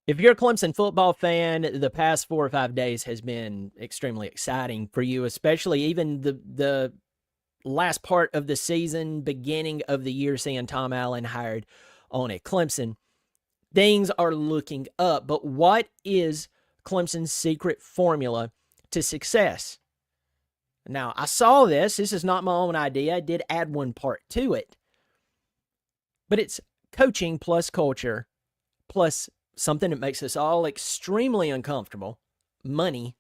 If you're a Clemson football fan, the past 4 or 5 days has been extremely exciting for you, especially even the last part of the season, beginning of the year, seeing Tom Allen hired on at Clemson. Things are looking up. But what is Clemson's secret formula to success? Now, I saw this. This is not my own idea. I did add one part to it. But it's coaching plus culture plus something that makes us all extremely uncomfortable. Money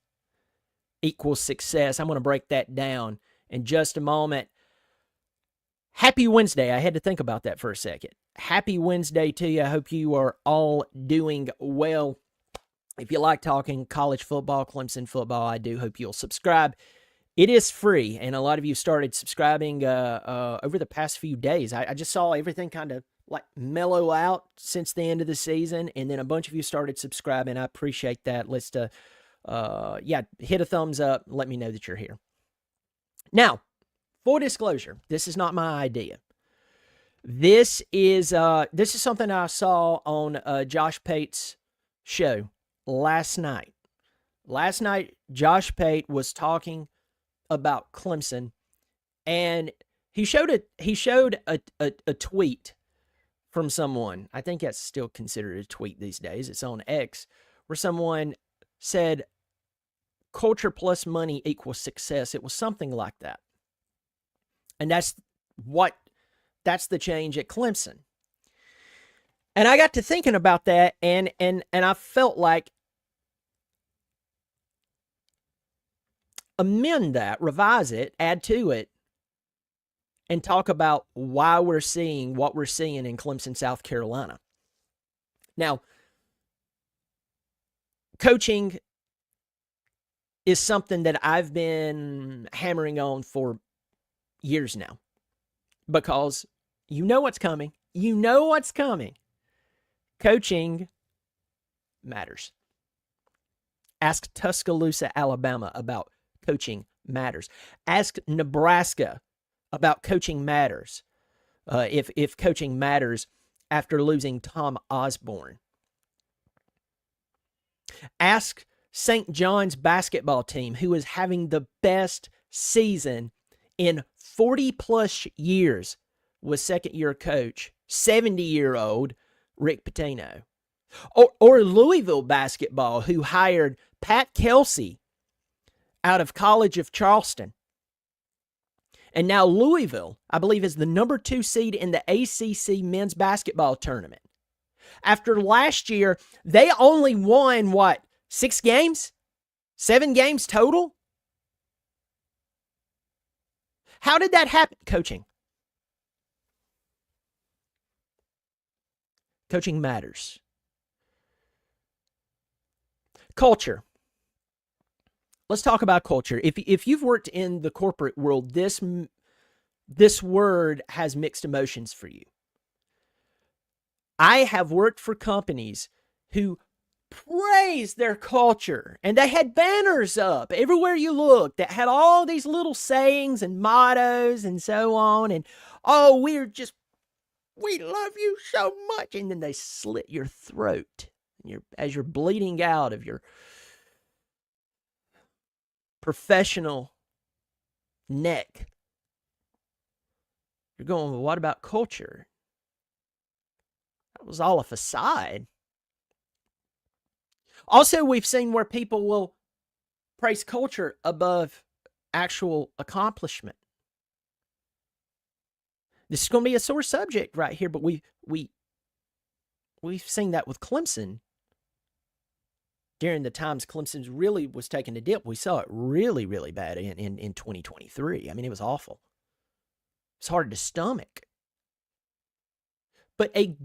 equals success. I'm going to break that down in just a moment. Happy Wednesday. I had to think about that for a second. Happy Wednesday to you. I hope you are all doing well. If you like talking college football, Clemson football, I do hope you'll subscribe. It is free, and a lot of you started subscribing over the past few days. I just saw everything kind of like mellow out since the end of the season, and then a bunch of you started subscribing. I appreciate that. Let's hit a thumbs up. Let me know that you're here. Now, full disclosure, this is not my idea. This is something I saw on Josh Pate's show last night. Last night, Josh Pate was talking about Clemson, and he showed a tweet from someone. I think that's still considered a tweet these days. It's on X, where someone said culture plus money equals success. It was something like that. And that's the change at Clemson. And I got to thinking about that, and I felt like amend that, revise it, add to it, and talk about why we're seeing what we're seeing in Clemson, South Carolina. Now, coaching is something that I've been hammering on for years now, because you know what's coming. You know what's coming. Coaching matters. Ask Tuscaloosa, Alabama about coaching matters. Ask Nebraska about coaching matters. If coaching matters after losing Tom Osborne. Ask St. John's basketball team, who is having the best season in 40 plus years with second-year coach, 70-year-old Rick Pitino. Or Louisville basketball, who hired Pat Kelsey out of College of Charleston. And now Louisville, I believe, is the number 2 seed in the ACC men's basketball tournament. After last year, they only won, 6 games? 7 games total? How did that happen? Coaching. Coaching matters. Culture. Let's talk about culture. If you've worked in the corporate world, this word has mixed emotions for you. I have worked for companies who praise their culture, and they had banners up everywhere you looked that had all these little sayings and mottos and so on, and we love you so much, and then they slit your throat as you're bleeding out of your professional neck. You're going, well, what about culture? That was all a facade. Also, we've seen where people will praise culture above actual accomplishment. This is going to be a sore subject right here, but we've seen that with Clemson. During the times Clemson really was taking a dip, we saw it really, really bad in 2023. I mean, it was awful. It's hard to stomach. But a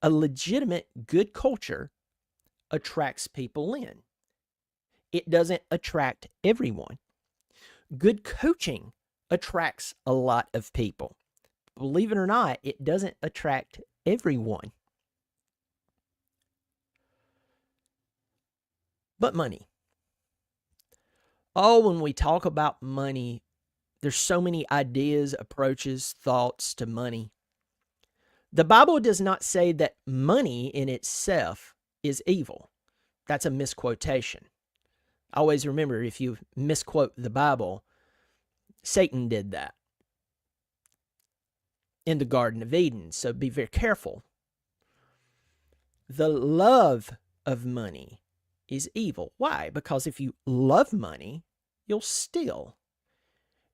legitimate, good culture attracts people in. It doesn't attract everyone. Good coaching attracts a lot of people. Believe it or not, it doesn't attract everyone. But money. When we talk about money, there's so many ideas, approaches, thoughts to money. The Bible does not say that money in itself is evil. That's a misquotation. Always remember, if you misquote the Bible, Satan did that in the Garden of Eden. So be very careful. The love of money is evil. Why? Because if you love money, you'll steal.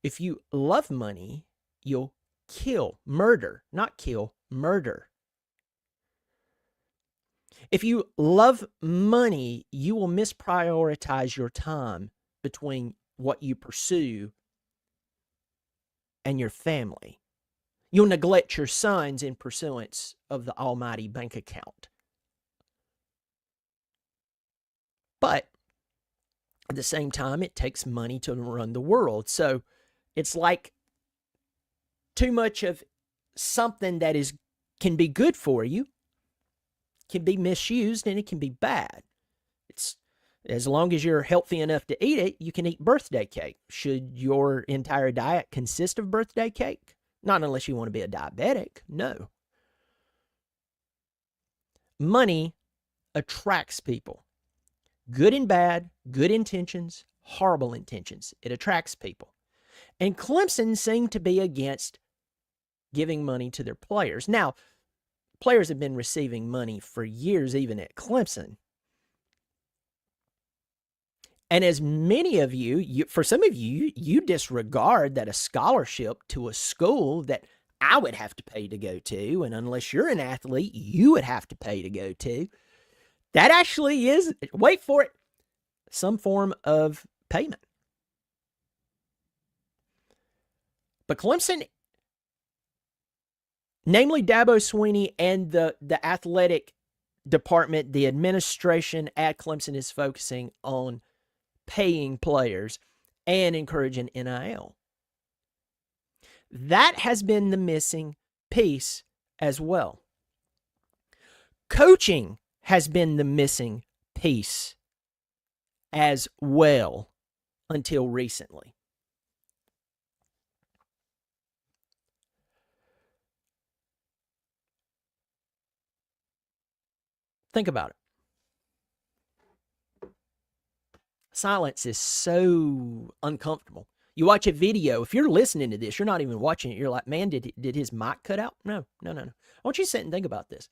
If you love money, you'll kill, murder, not kill, murder. If you love money, you will misprioritize your time between what you pursue and your family. You'll neglect your sons in pursuance of the almighty bank account. But at the same time, it takes money to run the world. So it's like too much of something that can be good for you can be misused, and it can be bad. It's as long as you're healthy enough to eat it, you can eat birthday cake. Should your entire diet consist of birthday cake? Not unless you want to be a diabetic. No. Money attracts people. Good and bad, good intentions, horrible intentions. It attracts people. And Clemson seemed to be against giving money to their players. Now, players have been receiving money for years, even at Clemson. And as many of you, for some of you, you disregard that a scholarship to a school that I would have to pay to go to, and unless you're an athlete, you would have to pay to go to. That actually is, wait for it, some form of payment. But Clemson, namely Dabo Swinney and the athletic department, the administration at Clemson, is focusing on paying players and encouraging NIL. That has been the missing piece as well. Coaching has been the missing piece as well until recently. Think about it. Silence is so uncomfortable. You watch a video, if you're listening to this, you're not even watching it. You're like, man, did his mic cut out? No. I want you to sit and think about this.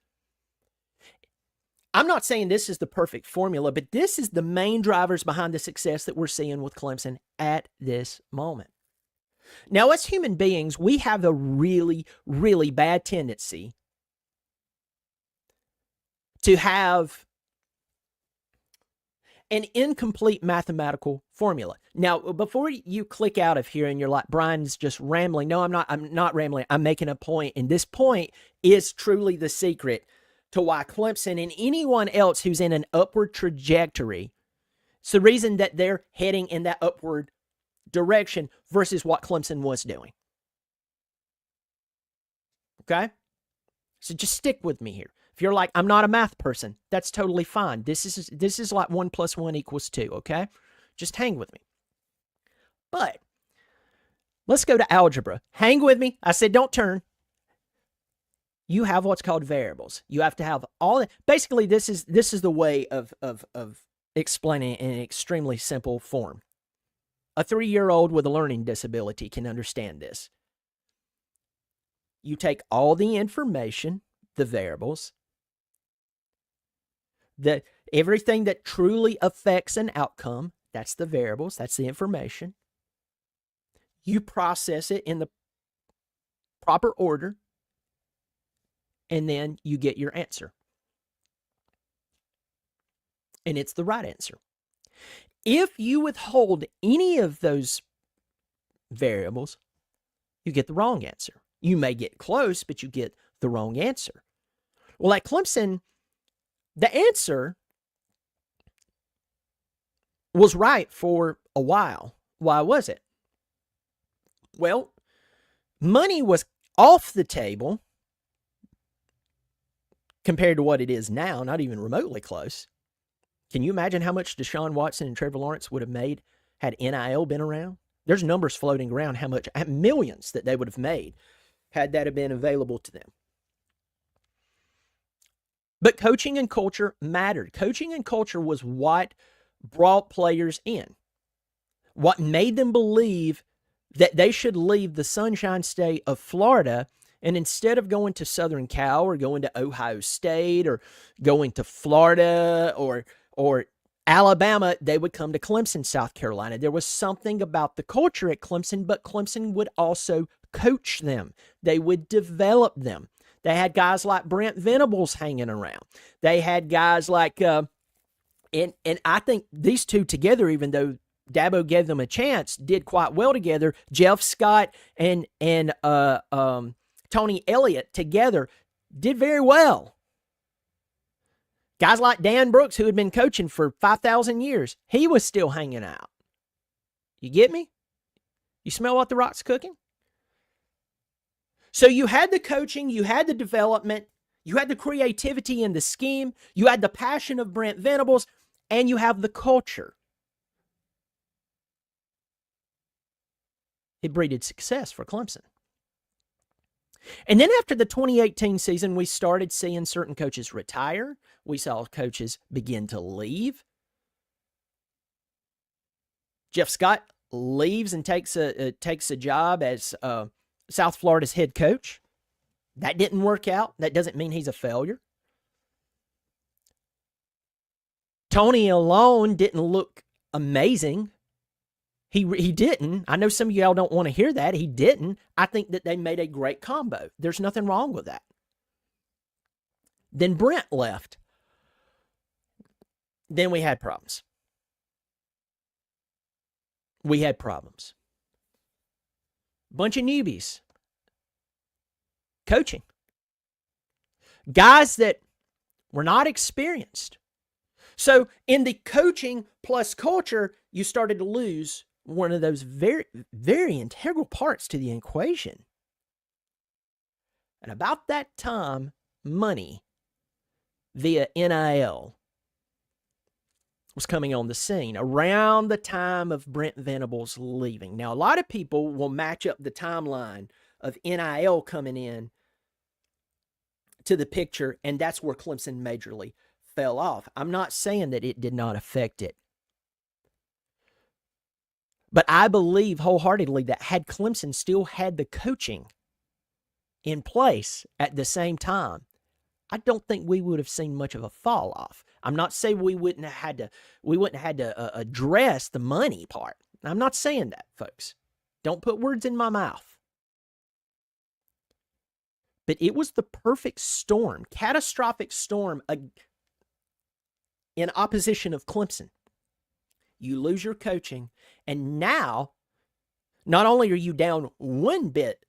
I'm not saying this is the perfect formula, but this is the main drivers behind the success that we're seeing with Clemson at this moment. Now, as human beings, we have a really, really bad tendency to have an incomplete mathematical formula. Now, before you click out of here and you're like, Brian's just rambling. No, I'm not rambling. I'm making a point. And this point is truly the secret to why Clemson and anyone else who's in an upward trajectory, it's the reason that they're heading in that upward direction versus what Clemson was doing. Okay? So just stick with me here. If you're like, I'm not a math person, that's totally fine. This is like 1 + 1 = 2, okay? Just hang with me. But let's go to algebra. Hang with me. I said don't turn. You have what's called variables. You have to have all that. Basically, this is the way of explaining it in an extremely simple form. A 3-year-old with a learning disability can understand this. You take all the information, the variables, everything that truly affects an outcome, that's the variables, that's the information. You process it in the proper order, and then you get your answer. And it's the right answer. If you withhold any of those variables, you get the wrong answer. You may get close, but you get the wrong answer. Well, at Clemson, the answer was right for a while. Why was it? Well, money was off the table compared to what it is now, not even remotely close. Can you imagine how much Deshaun Watson and Trevor Lawrence would have made had NIL been around? There's numbers floating around how much, millions that they would have made had that have been available to them. But coaching and culture mattered. Coaching and culture was what brought players in, what made them believe that they should leave the Sunshine State of Florida, and instead of going to Southern Cal or going to Ohio State or going to Florida or Alabama, they would come to Clemson, South Carolina. There was something about the culture at Clemson, but Clemson would also coach them. They would develop them. They had guys like Brent Venables hanging around. They had guys like, and I think these two together, even though Dabo gave them a chance, did quite well together. Jeff Scott and Tony Elliott together did very well. Guys like Dan Brooks, who had been coaching for 5,000 years, he was still hanging out. You get me? You smell what the rock's cooking? So you had the coaching, you had the development, you had the creativity in the scheme, you had the passion of Brent Venables, and you have the culture. It breeded success for Clemson. And then after the 2018 season, we started seeing certain coaches retire. We saw coaches begin to leave. Jeff Scott leaves and takes a job as South Florida's head coach. That didn't work out. That doesn't mean he's a failure. Tony alone didn't look amazing. He didn't. I know some of y'all don't want to hear that. He didn't. I think that they made a great combo. There's nothing wrong with that. Then Brent left. Then we had problems. We had problems. Bunch of newbies. Coaching. Guys that were not experienced. So in the coaching plus culture, you started to lose one of those very, very integral parts to the equation. And about that time, money via NIL was coming on the scene around the time of Brent Venables leaving. Now, a lot of people will match up the timeline of NIL coming in to the picture, and that's where Clemson majorly fell off. I'm not saying that it did not affect it. But I believe wholeheartedly that had Clemson still had the coaching in place at the same time, I don't think we would have seen much of a fall off. I'm not saying we wouldn't have had to address the money part. I'm not saying that, folks. Don't put words in my mouth. But it was the perfect storm, catastrophic storm in opposition of Clemson. You lose your coaching, and now not only are you down one bit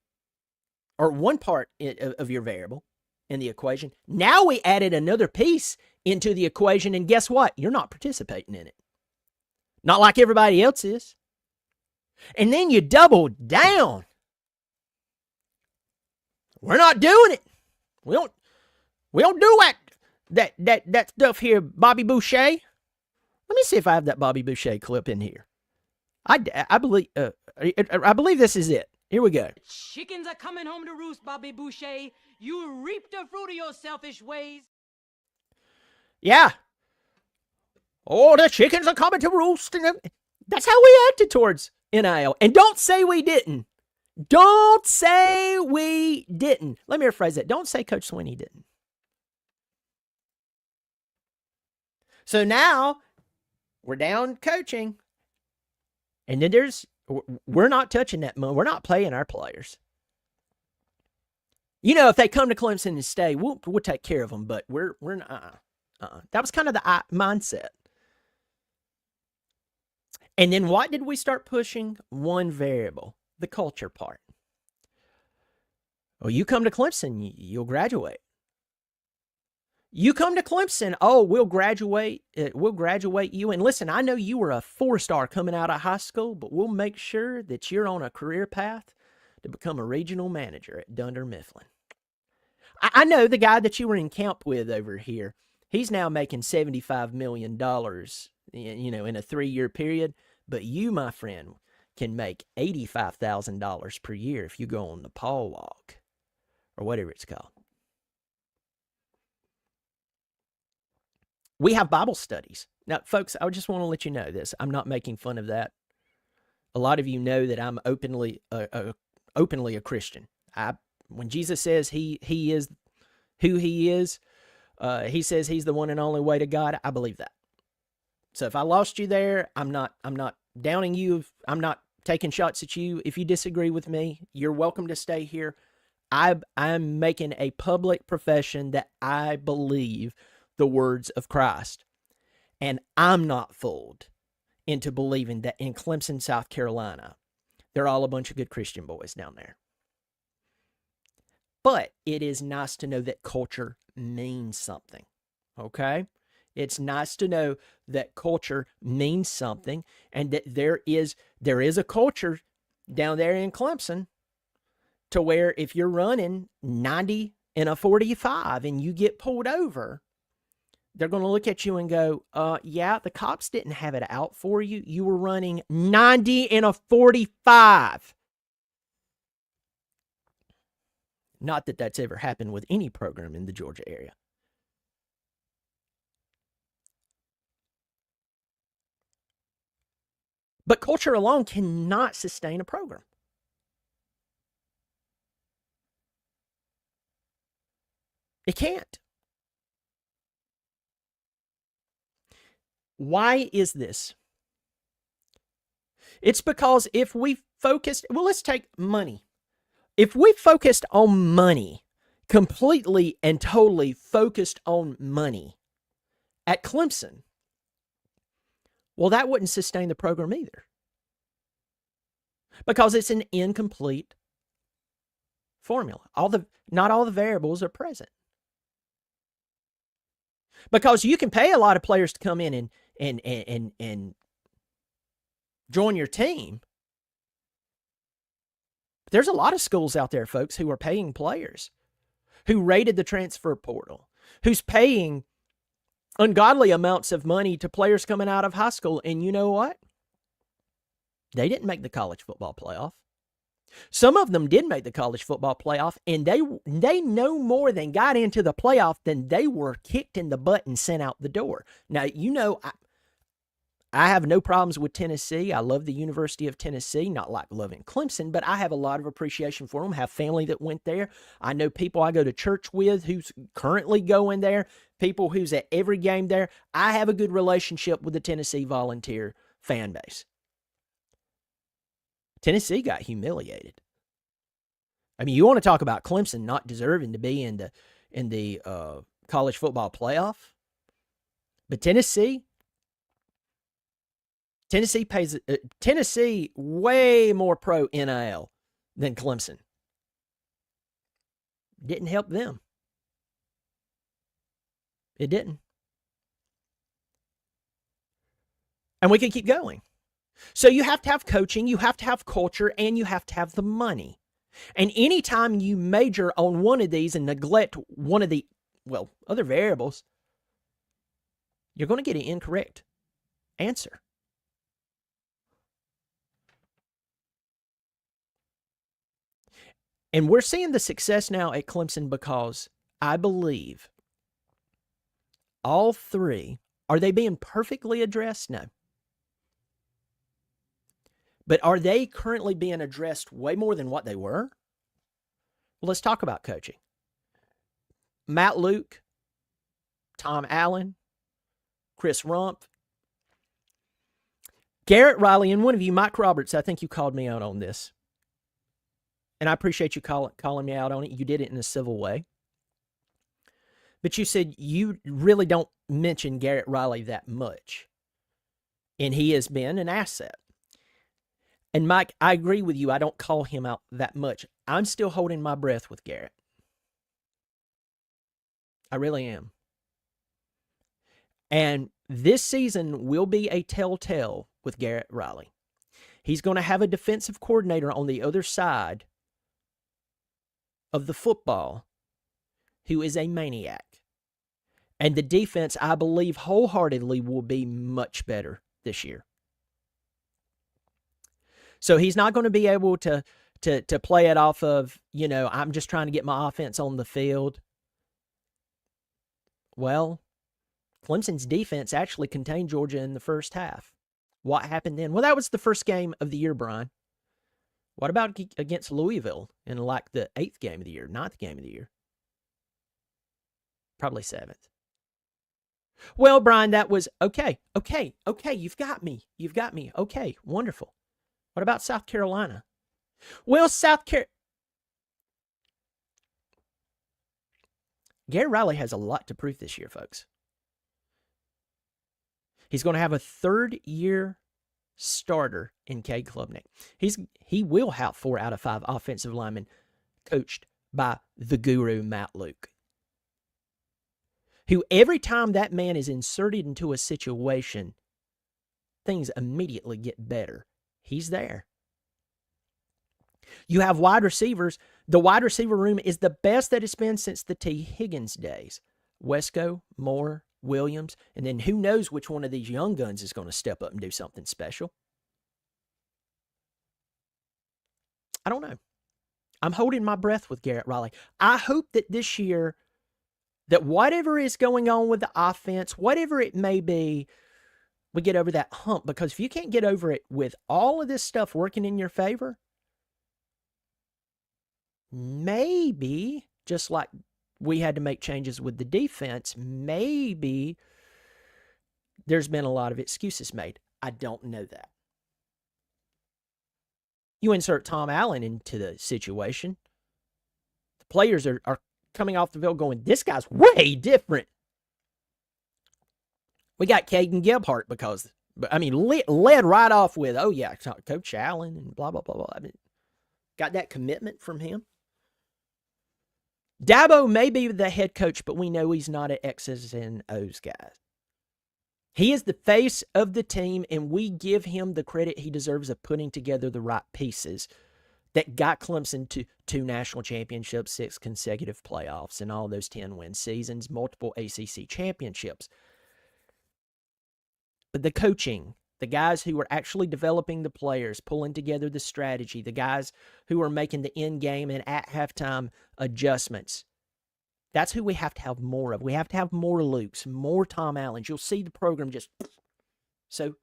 or one part of your variable in the equation, now we added another piece into the equation, and guess what? You're not participating in it. Not like everybody else is. And then you double down. We're not doing it. We don't do that stuff here, Bobby Boucher. Let me see if I have that Bobby Boucher clip in here. I believe this is it. Here we go. Chickens are coming home to roost, Bobby Boucher. You reap the fruit of your selfish ways. Yeah. Oh, the chickens are coming to roost. That's how we acted towards NIL. And don't say we didn't. Don't say we didn't. Let me rephrase that. Don't say Coach Swinney didn't. So now we're down coaching. And then we're not touching that money. We're not paying our players. You know, if they come to Clemson and stay, we'll take care of them. But we're not. That was kind of the mindset. And then what did we start pushing? One variable, the culture part. Oh, you come to Clemson, you'll graduate. You come to Clemson, we'll graduate you. And listen, I know you were a 4-star coming out of high school, but we'll make sure that you're on a career path to become a regional manager at Dunder Mifflin. I know the guy that you were in camp with over here, he's now making $75 million, in a 3-year period. But you, my friend, can make $85,000 per year if you go on the Paul Walk or whatever it's called. We have Bible studies. Now, folks, I just want to let you know this. I'm not making fun of that. A lot of you know that I'm openly a Christian. When Jesus says he is who he is, he says he's the one and only way to God. I believe that. So if I lost you there, I'm not downing you. I'm not taking shots at you. If you disagree with me, you're welcome to stay here. I'm making a public profession that I believe the words of Christ. And I'm not fooled into believing that in Clemson, South Carolina, they're all a bunch of good Christian boys down there. But it is nice to know that culture means something, okay? It's nice to know that culture means something and that there is a culture down there in Clemson to where if you're running 90 in a 45 and you get pulled over, they're going to look at you and go, yeah, the cops didn't have it out for you. You were running 90 in a 45. Not that that's ever happened with any program in the Georgia area. But culture alone cannot sustain a program. It can't. Why is this? It's because if we focused, well, let's take money. If we focused on money, completely and totally focused on money at Clemson, well, that wouldn't sustain the program either. Because it's an incomplete formula. Not all the variables are present. Because you can pay a lot of players to come in and join your team. There's a lot of schools out there, folks, who are paying players, who raided the transfer portal, who's paying ungodly amounts of money to players coming out of high school. And you know what? They didn't make the college football playoff. Some of them did make the college football playoff, and they no more than got into the playoff than they were kicked in the butt and sent out the door. Now, you know, I have no problems with Tennessee. I love the University of Tennessee, not like loving Clemson, but I have a lot of appreciation for them. I have family that went there. I know people I go to church with who's currently going there, people who's at every game there. I have a good relationship with the Tennessee Volunteer fan base. Tennessee got humiliated. I mean, you want to talk about Clemson not deserving to be in the college football playoff, but Tennessee pays Tennessee way more pro NIL than Clemson. Didn't help them. It didn't. And we can keep going. So you have to have coaching, you have to have culture, and you have to have the money. And anytime you major on one of these and neglect one of the, other variables, you're going to get an incorrect answer. And we're seeing the success now at Clemson because I believe all three, are they being perfectly addressed? No. But are they currently being addressed way more than what they were? Well, let's talk about coaching. Matt Luke, Tom Allen, Chris Rumpf, Garrett Riley, and one of you, Mike Roberts, I think you called me out on this. And I appreciate you calling me out on it. You did it in a civil way. But you said you really don't mention Garrett Riley that much. And he has been an asset. And Mike, I agree with you. I don't call him out that much. I'm still holding my breath with Garrett. I really am. And this season will be a telltale with Garrett Riley. He's going to have a defensive coordinator on the other side of the football who is a maniac. And the defense, I believe wholeheartedly, will be much better this year. So he's not going to be able to play it off of, I'm just trying to get my offense on the field. Well, Clemson's defense actually contained Georgia in the first half. What happened then? Well, that was the first game of the year, Brian. What about against Louisville in like the 8th game of the year, 9th game of the year? Probably 7th. Well, Brian, that was okay. You've got me. Okay, wonderful. What about South Carolina? Well, Gary Riley has a lot to prove this year, folks. He's going to have a third-year starter in Cade Klubnik. He will have 4 out of 5 offensive linemen coached by the guru Matt Luke, who every time that man is inserted into a situation, things immediately get better. He's there. You have wide receivers. The wide receiver room is the best that it's been since the T. Higgins days. Wesco, Moore, Williams, and then who knows which one of these young guns is going to step up and do something special. I don't know. I'm holding my breath with Garrett Riley. I hope that this year, that whatever is going on with the offense, whatever it may be, we get over that hump. Because if you can't get over it with all of this stuff working in your favor, maybe, just like we had to make changes with the defense, maybe there's been a lot of excuses made. I don't know that. You insert Tom Allen into the situation. The players are coming off the field going, this guy's way different. We got Caden Gebhardt because, I mean, led right off with, oh yeah, Coach Allen and blah, blah, blah, blah. I mean, got that commitment from him. Dabo may be the head coach, but we know he's not an X's and O's guy. He is the face of the team, and we give him the credit he deserves of putting together the right pieces that got Clemson to 2 national championships, 6 consecutive playoffs, and all those 10-win seasons, multiple ACC championships. But the coaching, the guys who are actually developing the players, pulling together the strategy, the guys who are making the in-game and at halftime adjustments, that's who we have to have more of. We have to have more Lukes, more Tom Allens. You'll see the program just... So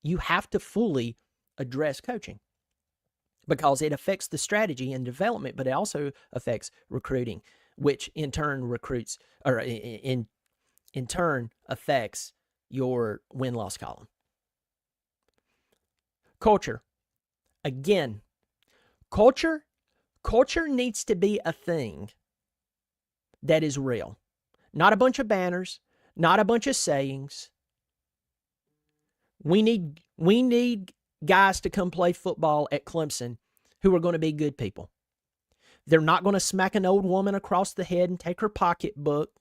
you have to fully address coaching because it affects the strategy and development, but it also affects recruiting, which in turn recruits, or in turn affects your win-loss column. Culture. Again, culture needs to be a thing that is real. Not a bunch of banners, not a bunch of sayings. We need guys to come play football at Clemson who are going to be good people. They're not going to smack an old woman across the head and take her pocketbook.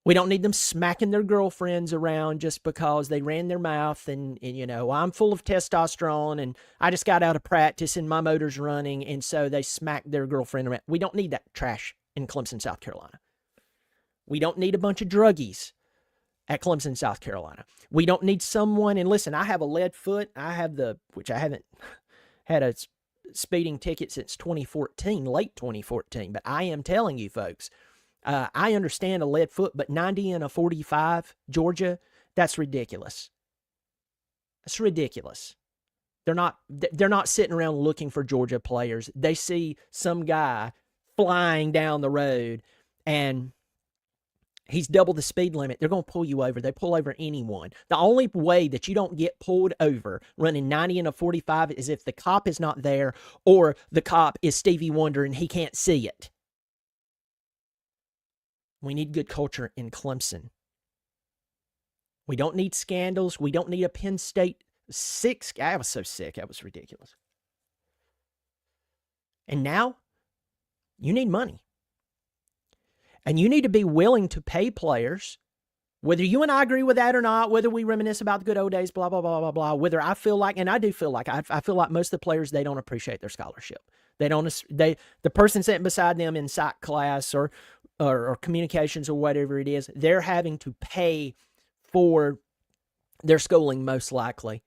We don't need them smacking their girlfriends around just because they ran their mouth and you know, I'm full of testosterone and I just got out of practice and my motor's running, and so they smacked their girlfriend around. We don't need that trash in Clemson, South Carolina. We don't need a bunch of druggies at Clemson, South Carolina. We don't need someone, and listen, I have a lead foot. Which I haven't had a speeding ticket since 2014, late 2014, but I am telling you folks, I understand a lead foot, but 90 and a 45, Georgia, that's ridiculous. That's ridiculous. They're not sitting around looking for Georgia players. They see some guy flying down the road and he's double the speed limit. They're going to pull you over. They pull over anyone. The only way that you don't get pulled over running 90 and a 45 is if the cop is not there or the cop is Stevie Wonder and he can't see it. We need good culture in Clemson. We don't need scandals. We don't need a Penn State 6. I was so sick. That was ridiculous. And now, you need money. And you need to be willing to pay players, whether you and I agree with that or not, whether we reminisce about the good old days, blah, blah, blah, blah, blah, whether I feel like, and I do feel like, I feel like most of the players, they don't appreciate their scholarship. The person sitting beside them in psych class or communications or whatever it is, they're having to pay for their schooling most likely.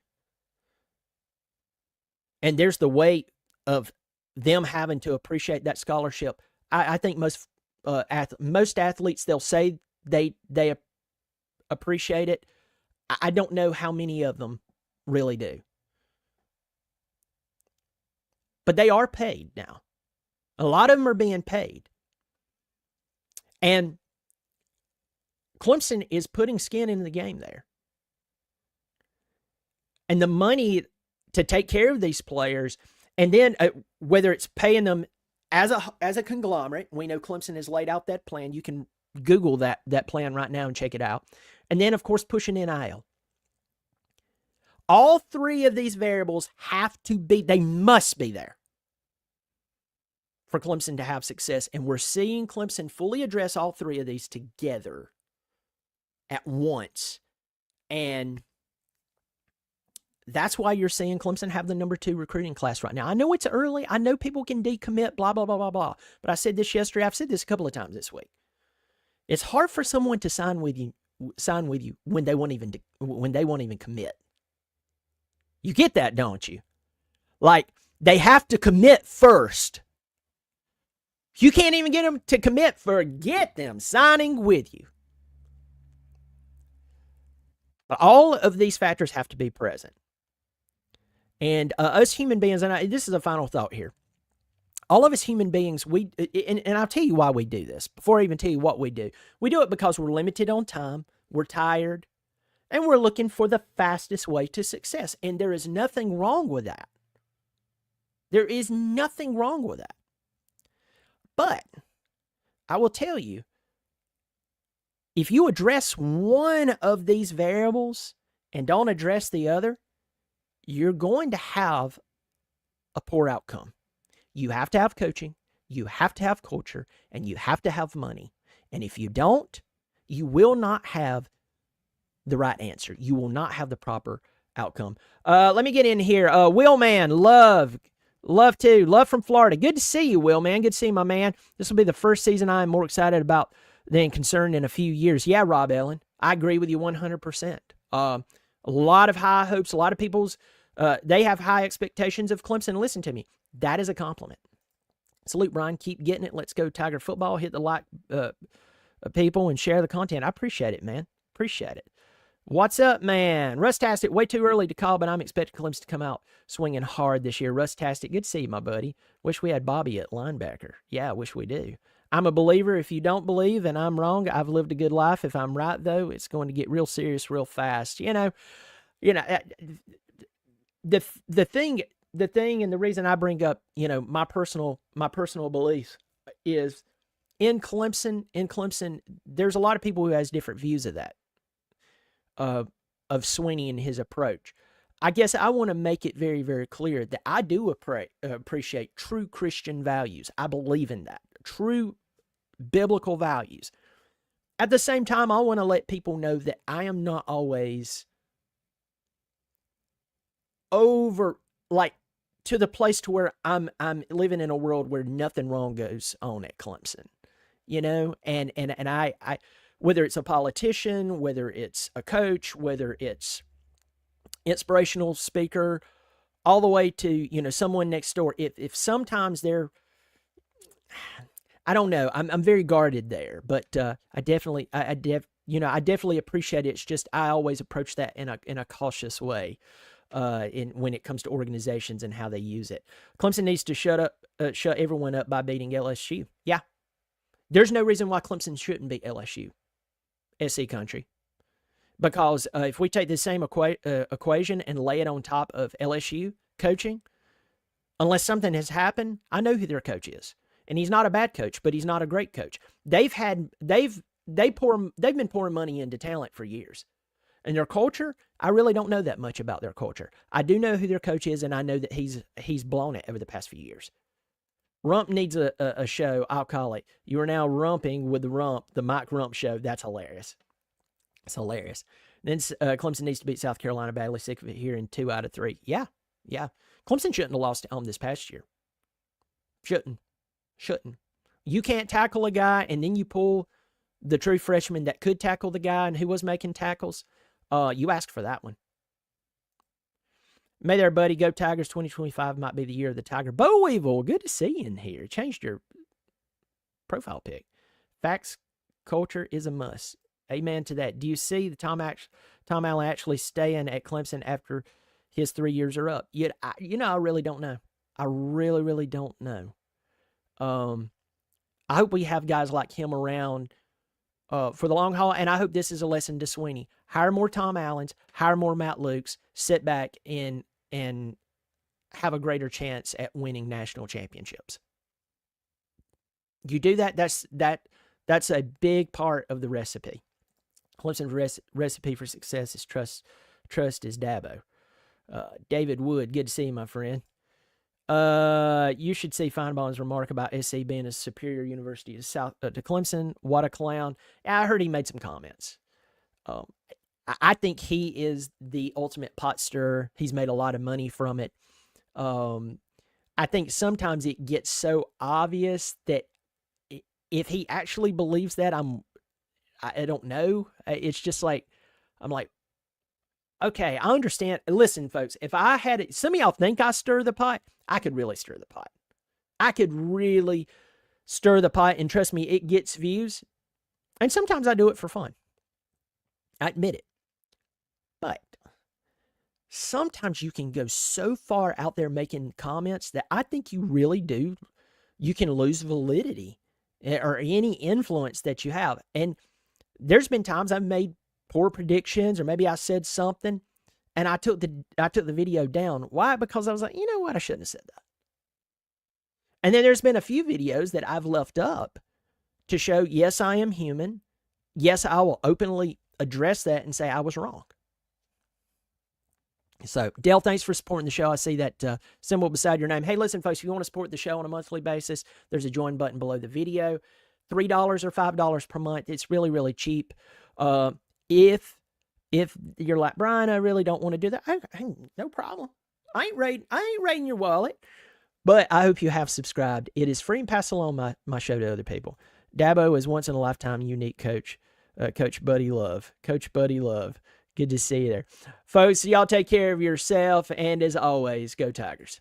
And there's the weight of them having to appreciate that scholarship. I think most athletes, they'll say they appreciate it. I don't know how many of them really do. But they are paid now. A lot of them are being paid. And Clemson is putting skin in the game there. And the money to take care of these players, and then whether it's paying them as a conglomerate, we know Clemson has laid out that plan. You can Google that plan right now and check it out. And then, of course, pushing NIL. All three of these variables they must be there for Clemson to have success. And we're seeing Clemson fully address all three of these together at once. And that's why you're seeing Clemson have the number 2 recruiting class right now. I know it's early. I know people can decommit, blah, blah, blah, blah, blah. But I said this yesterday. I've said this a couple of times this week. It's hard for someone to sign with you when they won't even commit. You get that, don't you? Like, they have to commit first. If you can't even get them to commit, forget them signing with you. But all of these factors have to be present. And us human beings, and this is a final thought here. All of us human beings, and I'll tell you why we do this. Before I even tell you what we do it because we're limited on time, we're tired, and we're looking for the fastest way to success. And there is nothing wrong with that. There is nothing wrong with that. But I will tell you, if you address one of these variables and don't address the other, you're going to have a poor outcome. You have to have coaching, you have to have culture, and you have to have money. And if you don't, you will not have the right answer. You will not have the proper outcome. Let me get in here. Will Man, love from Florida. Good to see you, Will Man. Good to see you, my man. This will be the first season I am more excited about than concerned in a few years. Yeah, Rob Ellen, I agree with you 100%. A lot of high hopes, a lot of people's, they have high expectations of Clemson. Listen to me. That is a compliment. Salute, Brian. Keep getting it. Let's go Tiger football. Hit the like people and share the content. I appreciate it, man. Appreciate it. What's up, man? Rustastic, way too early to call, but I'm expecting Clemson to come out swinging hard this year. Rustastic, good to see you, my buddy. Wish we had Bobby at linebacker. Yeah, I wish we do. I'm a believer. If you don't believe and I'm wrong, I've lived a good life. If I'm right, though, it's going to get real serious real fast. The thing and the reason I bring up, my personal beliefs is in Clemson, there's a lot of people who has different views of that, of Sweeney and his approach. I guess I want to make it very, very clear that I do appreciate true Christian values. I believe in that. True biblical values. At the same time, I want to let people know that I am not always to the place to where I'm living in a world where nothing wrong goes on at Clemson, and I whether it's a politician, whether it's a coach, whether it's inspirational speaker, all the way to, someone next door. If sometimes they're, I don't know, I'm very guarded there, but I definitely appreciate it. It's just, I always approach that in a cautious way. When it comes to organizations and how they use it. Clemson needs to shut everyone up by beating LSU. Yeah. There's no reason why Clemson shouldn't beat LSU, SC country. Because if we take the same equation and lay it on top of LSU coaching, unless something has happened, I know who their coach is. And he's not a bad coach, but he's not a great coach. They've been pouring money into talent for years. And their culture, I really don't know that much about their culture. I do know who their coach is, and I know that he's blown it over the past few years. Rump needs a show. I'll call it. You are now rumping with the Rump, the Mike Rump show. That's hilarious. It's hilarious. Then Clemson needs to beat South Carolina badly. Sick of it here in 2 out of 3. Yeah. Clemson shouldn't have lost at home this past year. Shouldn't. You can't tackle a guy, and then you pull the true freshman that could tackle the guy and who was making tackles. You asked for that one. May there, buddy. Go Tigers. 2025 might be the year of the Tiger. Bo Weevil, good to see you in here. Changed your profile pic. Facts, culture is a must. Amen to that. Do you see the Tom Allen actually staying at Clemson after his 3 years are up? Yet, I really don't know. I really, really don't know. I hope we have guys like him around for the long haul, and I hope this is a lesson to Sweeney. Hire more Tom Allens, hire more Matt Lukes, sit back and have a greater chance at winning national championships. You do that, that's a big part of the recipe. Clemson's recipe for success is trust is Dabo. David Wood, good to see you, my friend. You should see Feinbaum's remark about SC being a superior university to Clemson. What a clown. I heard he made some comments. I think he is the ultimate pot stirrer. He's made a lot of money from it. I think sometimes it gets so obvious that if he actually believes that, I don't know. It's just like, I'm like, okay, I understand. Listen, folks, if I had it, some of y'all think I stir the pot. I could really stir the pot. I could really stir the pot, and trust me, it gets views. And sometimes I do it for fun. I admit it. But sometimes you can go so far out there making comments that I think you really do. You can lose validity or any influence that you have. And there's been times I've made poor predictions, or maybe I said something and I took the video down. Why? Because I was like, you know what? I shouldn't have said that. And then there's been a few videos that I've left up to show, yes, I am human. Yes, I will openly address that and say I was wrong. So, Dale, thanks for supporting the show. I see that symbol beside your name. Hey, listen, folks, if you want to support the show on a monthly basis, there's a join button below the video. $3 or $5 per month. It's really, really cheap. If you're like, Brian, I really don't want to do that, no problem. I ain't raiding your wallet. But I hope you have subscribed. It is free, and pass along my show to other people. Dabo is once in a lifetime unique coach. Coach Buddy Love. Coach Buddy Love. Good to see you there. Folks, y'all take care of yourself. And as always, go Tigers.